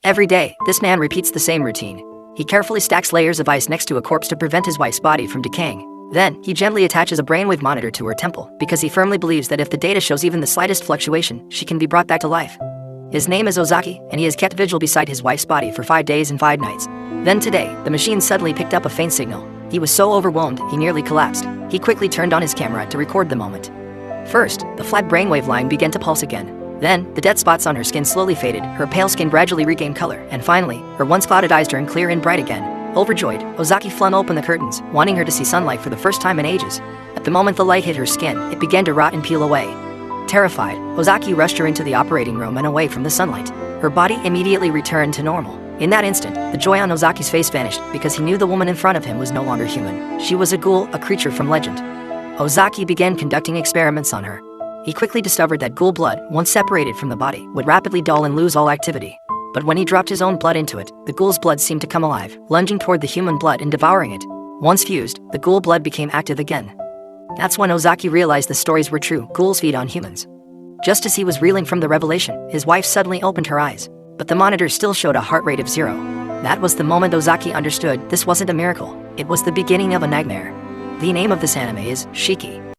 Every day, this man repeats the same routine. He carefully stacks layers of ice next to a corpse to prevent his wife's body from decaying. Then, he gently attaches a brainwave monitor to her temple, because he firmly believes that if the data shows even the slightest fluctuation, she can be brought back to life. His name is Ozaki, and he has kept vigil beside his wife's body for 5 days and 5 nights. Then today, the machine suddenly picked up a faint signal. He was so overwhelmed, he nearly collapsed. He quickly turned on his camera to record the moment. First, the flat brainwave line began to pulse again. Then, the dead spots on her skin slowly faded, her pale skin gradually regained color, and finally, her once clouded eyes turned clear and bright again. Overjoyed, Ozaki flung open the curtains, wanting her to see sunlight for the first time in ages. At the moment the light hit her skin, it began to rot and peel away. Terrified, Ozaki rushed her into the operating room and away from the sunlight. Her body immediately returned to normal. In that instant, the joy on Ozaki's face vanished because he knew the woman in front of him was no longer human. She was a ghoul, a creature from legend. Ozaki began conducting experiments on her. He quickly discovered that ghoul blood, once separated from the body, would rapidly dull and lose all activity. But when he dropped his own blood into it, the ghoul's blood seemed to come alive, lunging toward the human blood and devouring it. Once fused, the ghoul blood became active again. That's when Ozaki realized the stories were true. Ghouls feed on humans. Just as he was reeling from the revelation, his wife suddenly opened her eyes. But the monitor still showed a heart rate of 0. That was the moment Ozaki understood this wasn't a miracle. It was the beginning of a nightmare. The name of this anime is Shiki.